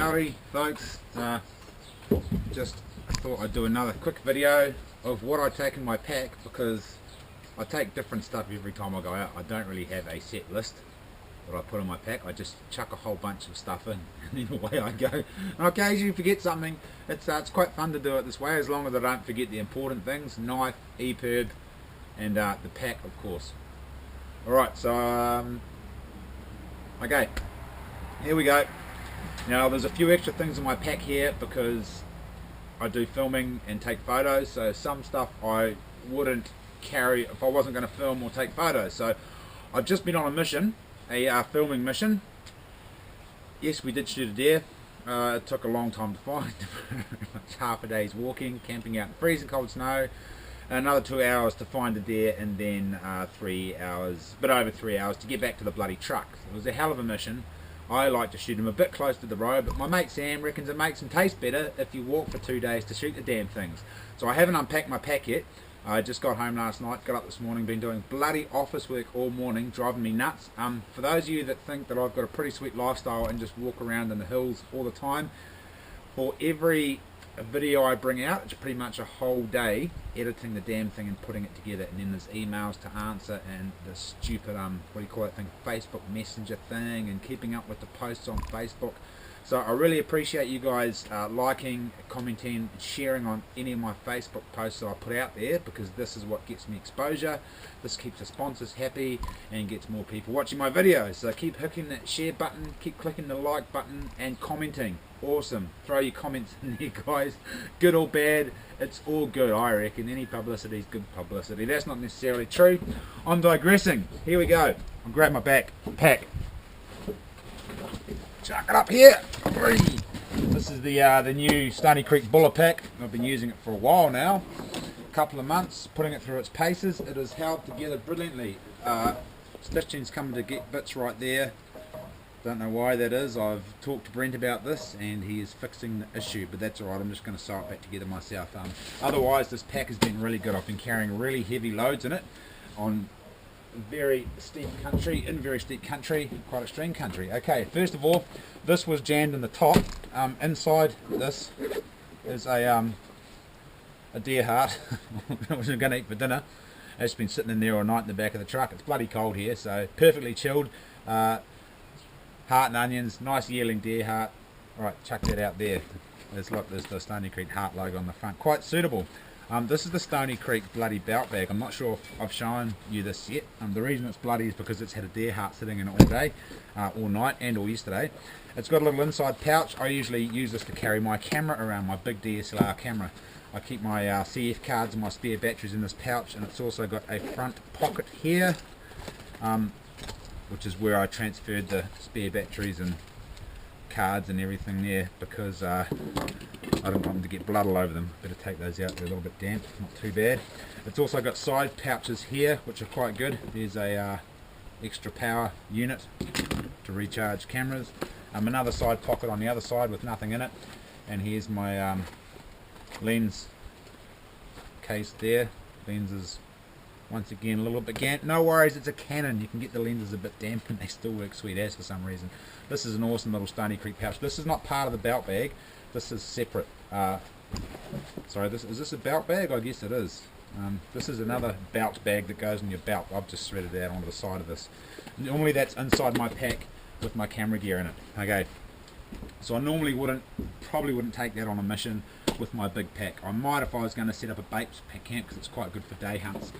Howdy folks, just thought I'd do another quick video of what I take in my pack, because I take different stuff every time I go out. I don't really have a set list that I put in my pack. I just chuck a whole bunch of stuff in and then away I go. And I occasionally forget something. It's quite fun to do it this way, as long as I don't forget the important things: knife, EPIRB, and the pack, of course. Alright, so okay, here we go. Now there's a few extra things in my pack here because I do filming and take photos, so some stuff I wouldn't carry if I wasn't going to film or take photos. So I've just been on a mission, a filming mission. Yes, we did shoot a deer. It took a long time to find. Half a day's walking, camping out in freezing cold snow, another 2 hours to find the deer, and then 3 hours, a bit over 3 hours to get back to the bloody truck. It was a hell of a mission. I like to shoot them a bit close to the road, but my mate Sam reckons it makes them taste better if you walk for 2 days to shoot the damn things. So I haven't unpacked my pack yet. I just got home last night, got up this morning, been doing bloody office work all morning, driving me nuts. For those of you that think that I've got a pretty sweet lifestyle and just walk around in the hills all the time, for every video I bring out, it's pretty much a whole day editing the damn thing and putting it together, and then there's emails to answer and the stupid what do you call that thing, Facebook Messenger thing, and keeping up with the posts on Facebook. So I really appreciate you guys liking, commenting, sharing on any of my Facebook posts that I put out there, because this is what gets me exposure. This keeps the sponsors happy and gets more people watching my videos. So keep hitting that share button, keep clicking the like button, and commenting. Awesome. Throw your comments in there, guys. Good or bad, it's all good, I reckon. Any publicity is good publicity. That's not necessarily true. I'm digressing. Here we go. I'll grab my pack. Chuck it up here. This is the new Stony Creek Buller pack. I've been using it for a while now, a couple of months, putting it through its paces. It is held together brilliantly. Stitching's coming to get bits right there. Don't know why that is. I've talked to Brent about this and he is fixing the issue, but that's alright. I'm just going to sew it back together myself. Otherwise, this pack has been really good. I've been carrying really heavy loads in it on very steep country, quite extreme country. Okay, first of all, this was jammed in the top. Inside this is a deer heart, which I'm going to eat for dinner. It's been sitting in there all night in the back of the truck. It's bloody cold here, so perfectly chilled. Heart and onions, nice yearling deer heart. Alright, chuck that out there. There's the Stony Creek heart logo on the front, quite suitable. This is the Stony Creek bloody belt bag. I'm not sure if I've shown you this yet. The reason it's bloody is because it's had a deer heart sitting in it all day, all night and all yesterday. It's got a little inside pouch. I usually use this to carry my camera around, my big DSLR camera. I keep my CF cards and my spare batteries in this pouch, and it's also got a front pocket here, which is where I transferred the spare batteries and cards and everything there, because I don't want them to get blood all over them. Better take those out, they're a little bit damp, not too bad. It's also got side pouches here which are quite good. There's a extra power unit to recharge cameras, another side pocket on the other side with nothing in it, and here's my lens case there. Lenses once again a little bit damp. No worries, it's a Canon. You can get the lenses a bit damp and they still work sweet as for some reason. This is an awesome little Stony Creek pouch. This is not part of the belt bag. This is separate. Sorry, is this a belt bag? I guess it is. This is another belt bag that goes in your belt. I've just threaded it out onto the side of this. Normally that's inside my pack with my camera gear in it. Okay, so I normally probably wouldn't take that on a mission with my big pack. I might if I was going to set up a bait camp, because it's quite good for day hunts.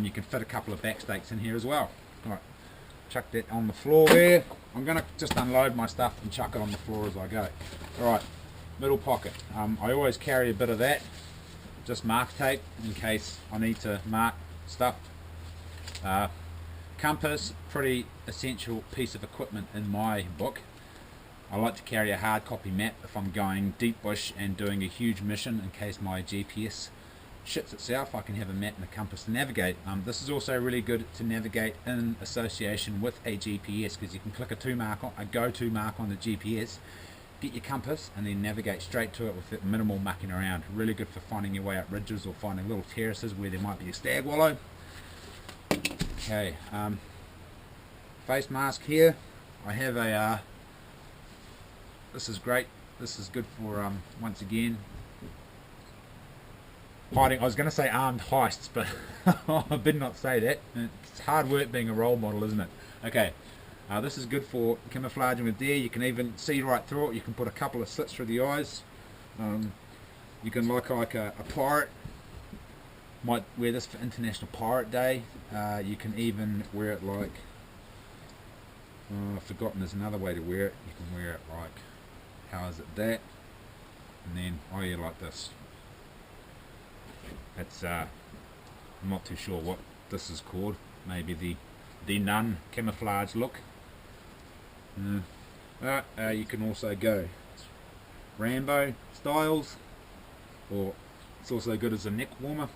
You can fit a couple of back stakes in here as well. Alright, chuck that on the floor there. I'm going to just unload my stuff and chuck it on the floor as I go. Alright, middle pocket. I always carry a bit of that, just mark tape in case I need to mark stuff. Compass, pretty essential piece of equipment in my book. I like to carry a hard copy map if I'm going deep bush and doing a huge mission, in case my GPS shits itself. I can have a map and a compass to navigate. This is also really good to navigate in association with a GPS, because you can click a go-to mark on the GPS, get your compass, and then navigate straight to it with minimal mucking around. Really good for finding your way up ridges or finding little terraces where there might be a stag wallow. Okay, face mask here. I have a this is great This is good for, once again, hiding. I was going to say armed heists, but I did not say that. It's hard work being a role model, isn't it? Okay, this is good for camouflaging with deer. You can even see right through it. You can put a couple of slits through the eyes. You can like a pirate might wear this for International Pirate Day. You can even wear it like, I've forgotten, there's another way to wear it. You can wear it like, how is it that? And then, oh yeah, like this. It's, I'm not too sure what this is called. Maybe the nun camouflage look. You can also go Rambo styles, or it's also good as a neck warmer.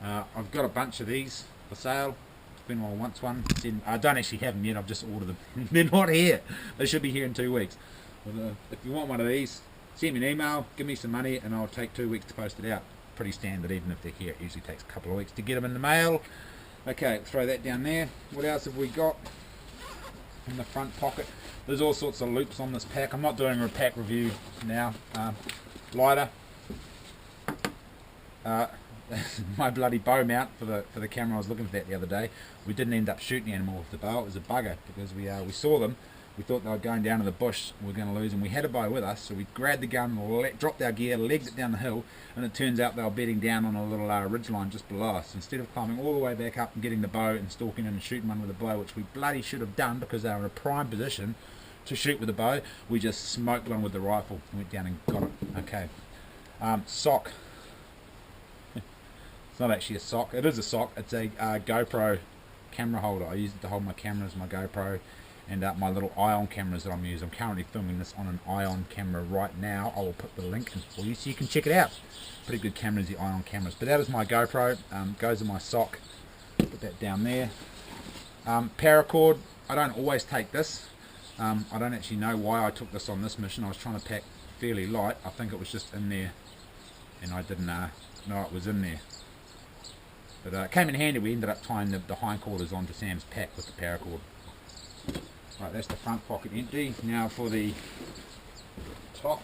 I've got a bunch of these for sale. If anyone wants one, I don't actually have them yet. I've just ordered them. They're not here. They should be here in 2 weeks. But, if you want one of these, send me an email, give me some money, and I'll take 2 weeks to post it out. Pretty standard. Even if they're here, it usually takes a couple of weeks to get them in the mail. Okay, throw that down there. What else have we got in the front pocket? There's all sorts of loops on this pack. I'm not doing a pack review now. Lighter. My bloody bow mount for the camera. I was looking for that the other day. We didn't end up shooting the animal with the bow. It was a bugger because we saw them. We thought they were going down to the bush. We were going to lose them. We had a bow with us, so we grabbed the gun, dropped our gear, legged it down the hill, and it turns out they were bedding down on a little ridge line just below us. Instead of climbing all the way back up and getting the bow and stalking in and shooting one with a bow, which we bloody should have done because they were in a prime position to shoot with a bow, we just smoked one with the rifle and went down and got it. Okay. Sock. It's not actually a sock. It is a sock. It's a GoPro camera holder. I use it to hold my cameras, my GoPro, and my little Ion cameras that I'm using. I'm currently filming this on an Ion camera right now. I will put the link in for you so you can check it out. Pretty good cameras, the Ion cameras. But that is my GoPro. Goes in my sock. Put that down there. Paracord. I don't always take this. I don't actually know why I took this on this mission. I was trying to pack fairly light. I think it was just in there, and I didn't know it was in there. But it came in handy. We ended up tying the hindquarters onto Sam's pack with the paracord. Right, that's the front pocket empty. Now for the top.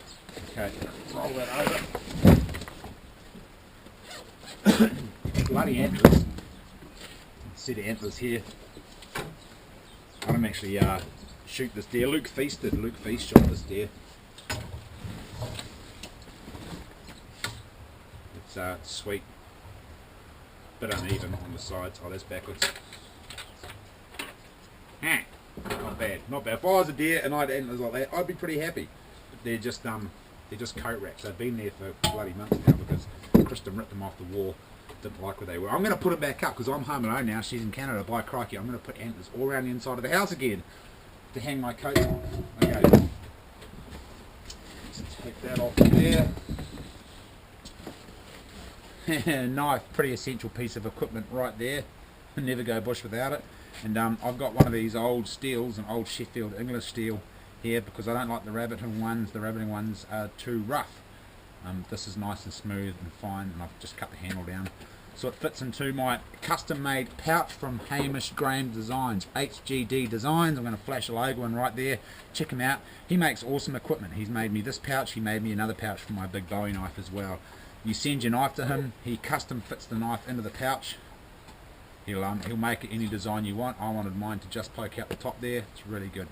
Okay, roll that over. Bloody antlers. Set of antlers here. I don't actually shoot this deer. Luke Feast did. Luke Feast shot this deer. It's sweet. Bit uneven on the sides. Oh, that's backwards. Not bad, not bad. If I was a deer and I had antlers like that, I'd be pretty happy. But they're just coat wraps. They've been there for bloody months now because Kristen ripped them off the wall. Didn't like where they were. I'm going to put them back up because I'm home alone now. She's in Canada. By crikey, I'm going to put antlers all around the inside of the house again to hang my coats on. Okay. Let's take that off there. Knife, pretty essential piece of equipment right there. Never go bush without it. And I've got one of these old steels, an old Sheffield English steel here because I don't like the rabbiting ones. The rabbiting ones are too rough. This is nice and smooth and fine, and I've just cut the handle down. So it fits into my custom-made pouch from Hamish Graham Designs, HGD Designs. I'm going to flash a logo in right there. Check him out. He makes awesome equipment. He's made me this pouch. He made me another pouch for my big Bowie knife as well. You send your knife to him. He custom fits the knife into the pouch. He'll make it any design you want. I wanted mine to just poke out the top there. It's really good.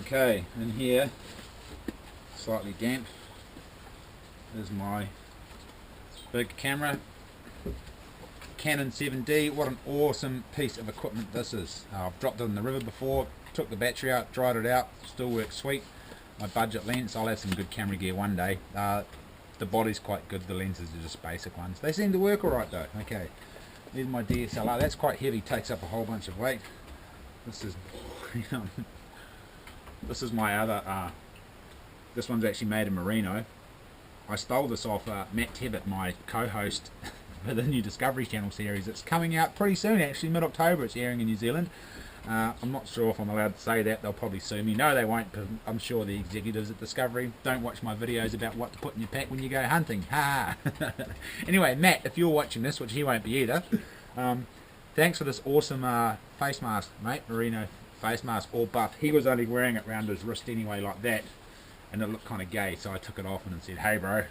Okay, in here, slightly damp, is my big camera, Canon 7D. What an awesome piece of equipment this is. I've dropped it in the river before, took the battery out, dried it out, still works sweet. My budget lens, I'll have some good camera gear one day. The body's quite good, the lenses are just basic ones. They seem to work alright though. Okay, here's my DSLR. That's quite heavy, takes up a whole bunch of weight. This is this is my other, this one's actually made in merino. I stole this off Matt Tebbett, my co-host for the new Discovery Channel series. It's coming out pretty soon actually, mid-October it's airing in New Zealand. I'm not sure if I'm allowed to say that. They'll probably sue me. No, they won't, because I'm sure the executives at Discovery don't watch my videos about what to put in your pack when you go hunting. Ha! Anyway, Matt, if you're watching this, which he won't be either, thanks for this awesome face mask, mate. Merino face mask, all buff. He was only wearing it around his wrist anyway, like that, and it looked kind of gay, so I took it off and said, hey bro.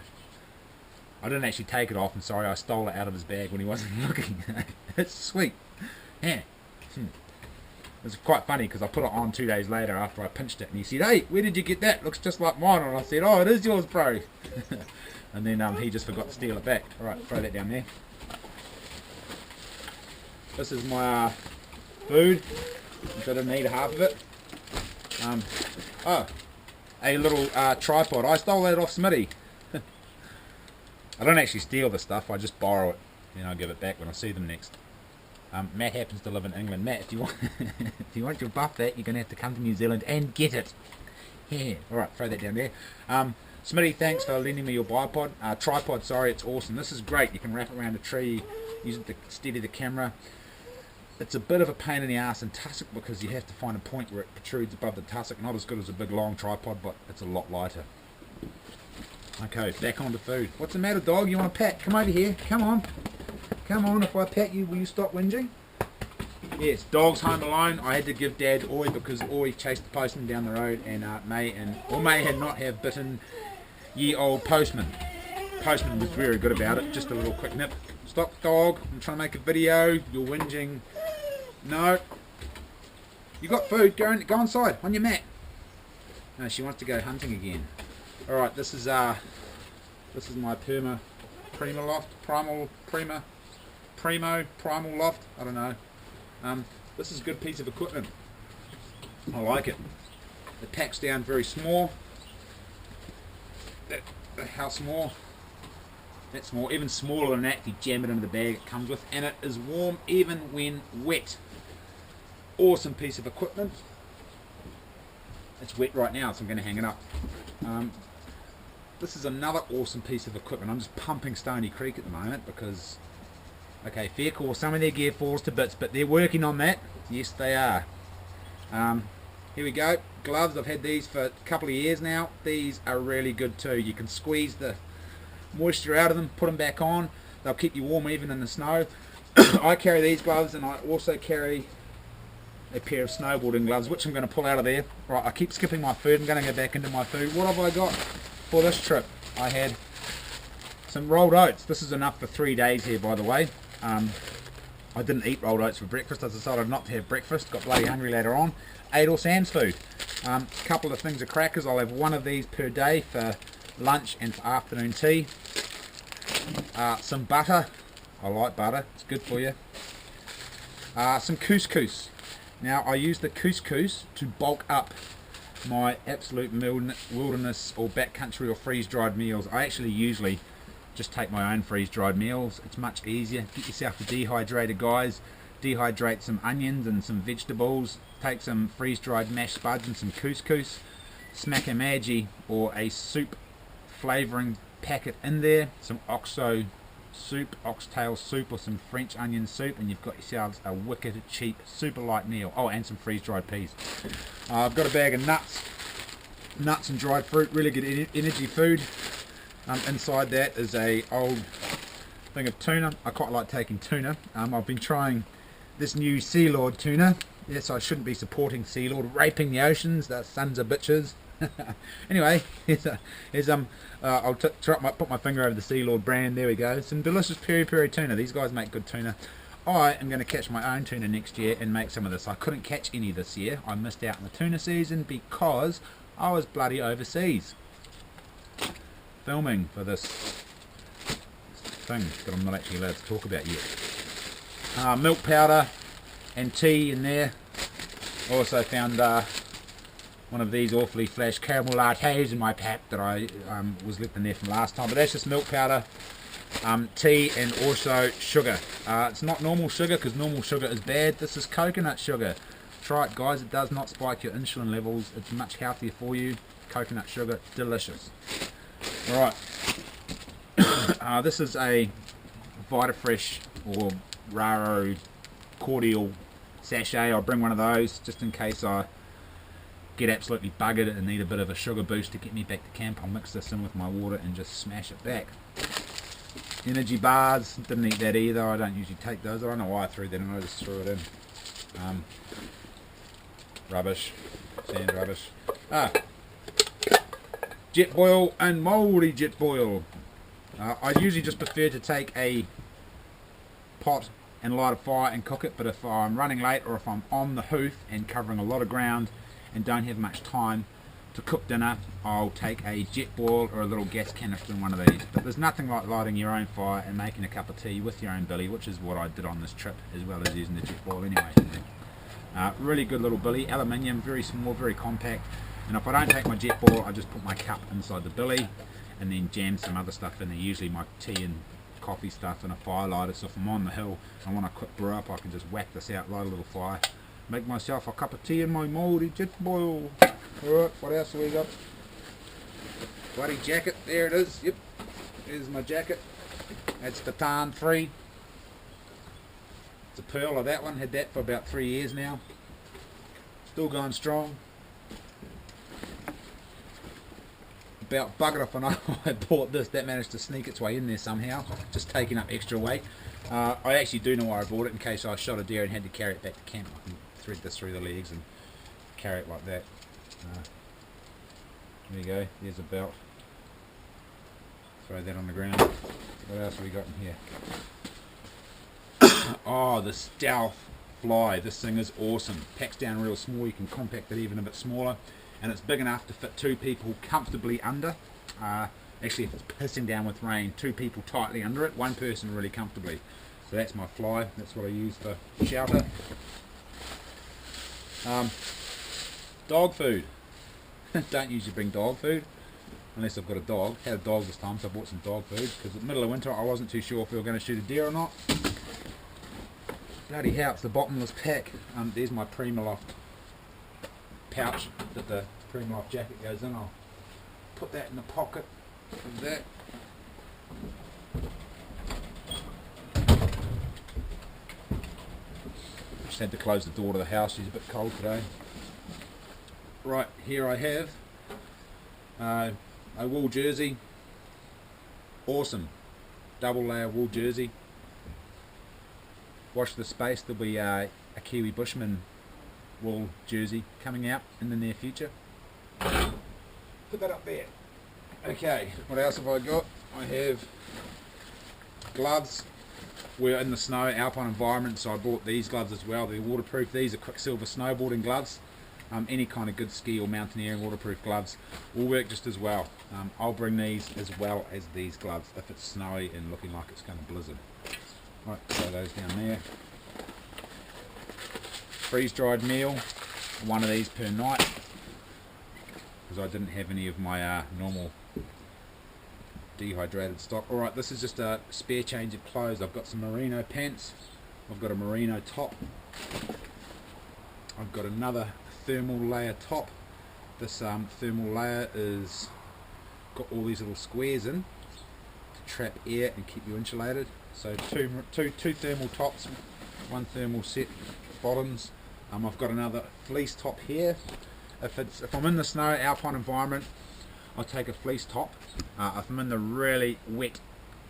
I didn't actually take it off, and sorry, I stole it out of his bag when he wasn't looking. It's sweet. Yeah. It's quite funny because I put it on 2 days later after I pinched it, and he said, hey, where did you get that? Looks just like mine. And I said, oh, it is yours, bro. And then he just forgot to steal it back. Alright, throw that down there. This is my food. I didn't eat half of it. A little tripod. I stole that off Smitty. I don't actually steal the stuff, I just borrow it. Then I'll give it back when I see them next. Matt happens to live in England. Matt, if you want your buff that, you're going to have to come to New Zealand and get it. Yeah. Alright, throw that down there. Smitty, thanks for lending me your tripod, sorry, it's awesome. This is great. You can wrap it around a tree, use it to steady the camera. It's a bit of a pain in the ass in tussock because you have to find a point where it protrudes above the tussock. Not as good as a big long tripod, but it's a lot lighter. Okay, back on to food. What's the matter, dog? You want a pat? Come over here. Come on. Come on, if I pat you, will you stop whinging? Yes, dog's home alone. I had to give Dad Oi because Oi chased the postman down the road, and may had not have bitten ye old postman. Postman was very good about it. Just a little quick nip. Stop, dog. I'm trying to make a video. You're whinging. No. You got food. Go inside on your mat. No, she wants to go hunting again. Alright, this is my Prima loft, Primal loft, I don't know. This is a good piece of equipment. I like it. It packs down very small. How small? That's small, even smaller than that if you jam it into the bag it comes with, and it is warm even when wet. Awesome piece of equipment. It's wet right now, so I'm going to hang it up. This is another awesome piece of equipment. I'm just pumping Stony Creek at the moment because, okay, fair call, some of their gear falls to bits, but they're working on that. Yes, they are. Here we go. Gloves, I've had these for a couple of years now. These are really good too. You can squeeze the moisture out of them, put them back on. They'll keep you warm even in the snow. I carry these gloves, and I also carry a pair of snowboarding gloves, which I'm going to pull out of there. Right, I keep skipping my food. I'm going to go back into my food. What have I got for this trip? I had some rolled oats. This is enough for 3 days here, by the way. I didn't eat rolled oats for breakfast. I decided not to have breakfast. Got bloody hungry later on. Ate all Sam's food. A couple of things of crackers. I'll have one of these per day for lunch and for afternoon tea. Some butter. I like butter. It's good for you. Some couscous. Now I use the couscous to bulk up my absolute wilderness or backcountry or freeze-dried meals. I actually usually just take my own freeze-dried meals. It's much easier. Get yourself a dehydrator, guys. Dehydrate some onions and some vegetables. Take some freeze-dried mashed spuds and some couscous. Smack a Maggi or a soup flavouring packet in there. Some oxtail soup or some French onion soup, and you've got yourselves a wicked cheap super light meal. Oh, and some freeze-dried peas. I've got a bag of nuts and dried fruit, really good energy food. Inside that is a old thing of tuna. I quite like taking tuna. I've been trying this new Sea Lord tuna. Yes, I shouldn't be supporting Sea Lord, raping the oceans, the sons of bitches. Anyway, I'll put my finger over the Sea Lord brand. There we go. Some delicious peri tuna. These guys make good tuna. I am going to catch my own tuna next year and make some of this. I couldn't catch any this year. I missed out on the tuna season because I was bloody overseas filming for this thing that I'm not actually allowed to talk about yet. Milk powder and tea in there. Also found one of these awfully flash caramel lattes in my pack that I was left in there from last time, but that's just milk powder, tea, and also sugar. It's not normal sugar because normal sugar is bad. This is coconut sugar. Try it, guys. It does not spike your insulin levels. It's much healthier for you. Coconut sugar, delicious. Alright, this is a Vitafresh or Raro cordial sachet. I'll bring one of those just in case I get absolutely buggered and need a bit of a sugar boost to get me back to camp. I'll mix this in with my water and just smash it back. Energy bars, didn't eat that either. I don't usually take those. I don't know why I threw that in, I just threw it in. Rubbish. Sand rubbish. Jet boil and mouldy jet boil. I usually just prefer to take a pot and light a fire and cook it, but if I'm running late or if I'm on the hoof and covering a lot of ground and don't have much time to cook dinner, I'll take a jet boil or a little gas canister in one of these. But there's nothing like lighting your own fire and making a cup of tea with your own billy, which is what I did on this trip, as well as using the jet boil anyway. Really good little billy, aluminium, very small, very compact. And if I don't take my jet boil, I just put my cup inside the billy and then jam some other stuff in there, usually my tea and coffee stuff and a fire lighter. So if I'm on the hill and I want a quick brew up, I can just whack this out, light a little fire, make myself a cup of tea in my mouldy jet boil. Alright, what else have we got? Bloody jacket, there it is, yep, there's my jacket. That's the tan free. It's a pearl of that one, had that for about 3 years now. Still going strong. About buggered off, and I bought this. That managed to sneak its way in there somehow, just taking up extra weight. I actually do know why I bought it, in case I shot a deer and had to carry it back to camp. I can thread this through the legs and carry it like that. There you go, there's a belt. Throw that on the ground. What else have we got in here? Oh, the Stealth fly. This thing is awesome. Packs down real small, you can compact it even a bit smaller. And it's big enough to fit 2 people comfortably under. Actually, if it's pissing down with rain, 2 people tightly under it, 1 person really comfortably. So that's my fly. That's what I use for shelter. Dog food. Don't usually bring dog food unless I've got a dog. Had a dog this time, so I bought some dog food because in the middle of winter I wasn't too sure if we were going to shoot a deer or not. Bloody hell, it's the bottomless pack. There's my Primaloft pouch that the Primaloft jacket goes in. I'll put that in the pocket of that. Just had to close the door to the house, she's a bit cold today. Right, here I have a wool jersey. Awesome. Double layer wool jersey. Watch the space, there'll be a Kiwi Bushman wool jersey coming out in the near future. Put that up there. Okay, what else have I got? I have gloves. We're in the snow, alpine environment, so I bought these gloves as well. They're waterproof. These are Quicksilver snowboarding gloves. Any kind of good ski or mountaineering waterproof gloves will work just as well. I'll bring these as well as these gloves if it's snowy and looking like it's going to blizzard. Right, throw those down there. Freeze-dried meal, 1 of these per night, because I didn't have any of my normal dehydrated stock. Alright, this is just a spare change of clothes. I've got some merino pants, I've got a merino top, I've got another thermal layer top. This thermal layer is got all these little squares in to trap air and keep you insulated. So two thermal tops, 1 thermal set bottoms. I've got another fleece top here. If I'm in the snow, alpine environment, I'll take a fleece top. If I'm in the really wet,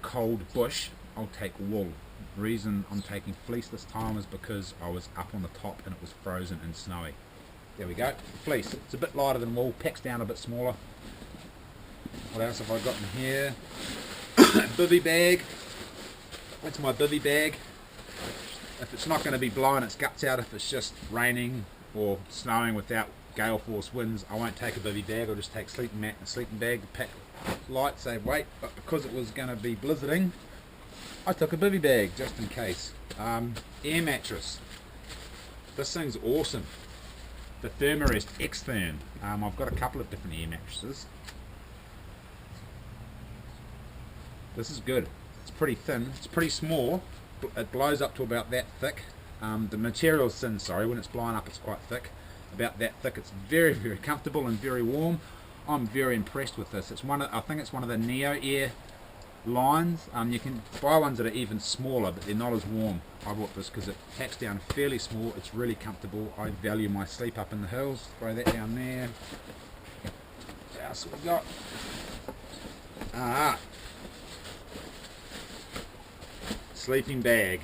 cold bush, I'll take wool. The reason I'm taking fleece this time is because I was up on the top and it was frozen and snowy. There we go, fleece. It's a bit lighter than wool, packs down a bit smaller. What else have I got in here? Bivvy bag. That's my bivvy bag. If it's not going to be blowing its guts out, if it's just raining or snowing without gale force winds, I won't take a bivvy bag. I'll just take sleeping mat and a sleeping bag to pack light, save weight. But because it was going to be blizzarding, I took a bivvy bag just in case. Air mattress. This thing's awesome. The Thermarest X-Therm. I've got a couple of different air mattresses. This is good. It's pretty thin. It's pretty small. It blows up to about that thick. The material's thin, sorry. When it's blowing up, it's quite thick. About that thick. It's very, very comfortable and very warm. I'm very impressed with this. It's I think it's one of the Neo Air lines. You can buy ones that are even smaller, but they're not as warm. I bought this because it packs down fairly small. It's really comfortable. I value my sleep up in the hills. Throw that down there. What else have we got? Sleeping bag.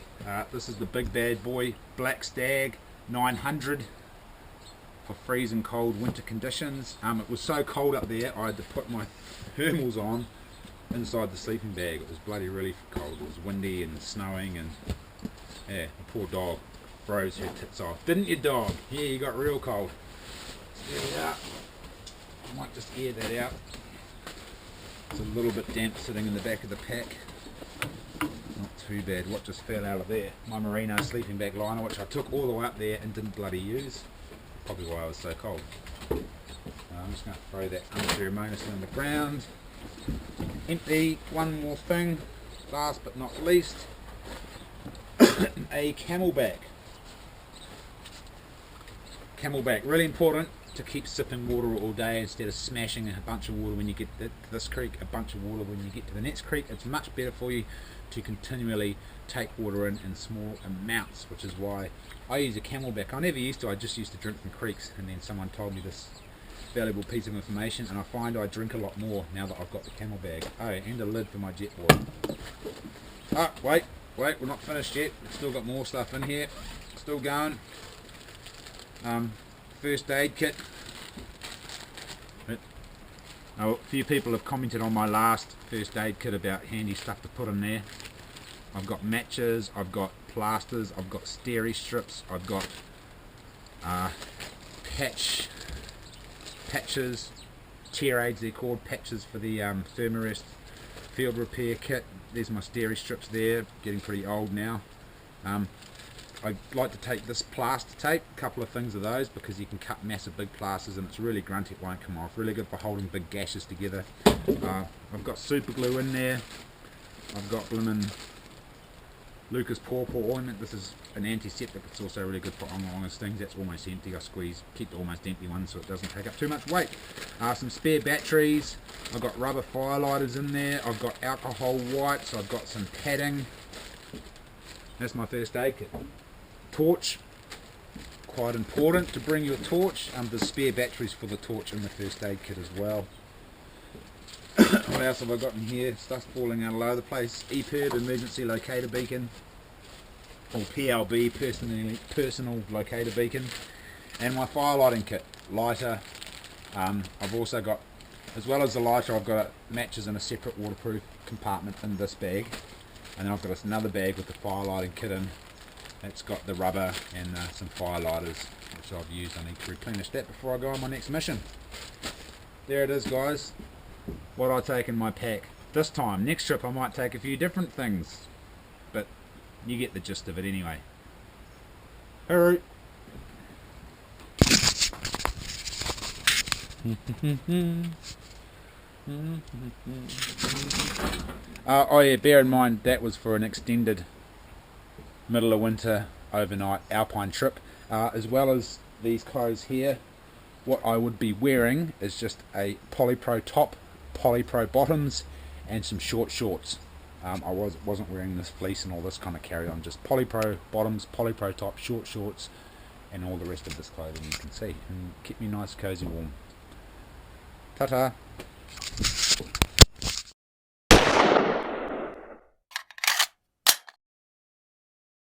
This is the big bad boy Black Stag 900. for freezing cold winter conditions. It was so cold up there I had to put my thermals on inside the sleeping bag. It was bloody really cold. It was windy and snowing, and yeah, the poor dog froze her tits off. Didn't you, dog? Yeah, you got real cold. Yeah, I might just air that out. It's a little bit damp sitting in the back of the pack. Not too bad. What just fell out of there? My merino sleeping bag liner, which I took all the way up there and didn't bloody use. Probably why I was so cold. I'm just going to throw that unceremoniously on the ground. Empty. One more thing, last but not least, a camelback. Camelback, really important to keep sipping water all day instead of smashing a bunch of water when you get to this creek, a bunch of water when you get to the next creek. It's much better for you to continually take water in small amounts, which is why I use a camelback. I never used to, I just used to drink from creeks, and then someone told me this valuable piece of information, and I find I drink a lot more now that I've got the camelback. Oh, and a lid for my jet boil. Oh, wait, we're not finished yet. We've still got more stuff in here. Still going. First aid kit. Now, a few people have commented on my last first aid kit about handy stuff to put in there. I've got matches, I've got plasters, I've got steri strips, I've got patches, tear aids they're called, patches for the Thermarest field repair kit. There's my steri strips there, getting pretty old now. I like to take this plaster tape, a couple of things of those, because you can cut massive big plasters and it's really grunty, it won't come off. Really good for holding big gashes together. I've got super glue in there. I've got blimmin' Lucas Pawpaw ointment. This is an antiseptic. It's also really good for ongoing stings. That's almost empty. I keep the almost empty one so it doesn't take up too much weight. Some spare batteries. I've got rubber firelighters in there. I've got alcohol wipes. I've got some padding. That's my first aid kit. Torch. Quite important to bring your torch. There's spare batteries for the torch in the first aid kit as well. What else have I got in here? Stuff's falling out all over the place. EPIRB, emergency locator beacon, or PLB, personal locator beacon, and my fire lighting kit. Lighter. I've also got, as well as the lighter, I've got matches in a separate waterproof compartment in this bag, and then I've got another bag with the fire lighting kit in. It's got the rubber and some fire lighters, which I've used. I need to replenish that before I go on my next mission. There it is, guys. What I take in my pack. This time, next trip I might take a few different things, but you get the gist of it anyway. Alright. Oh yeah, bear in mind that was for an extended middle of winter overnight alpine trip, as well as these clothes here. What I would be wearing is just a polypro top, polypro bottoms, and some short shorts. I wasn't wearing this fleece and all this kind of carry on, just polypro bottoms, polypro top, short shorts, and all the rest of this clothing you can see, and keep me nice, cozy, warm. Ta-ta.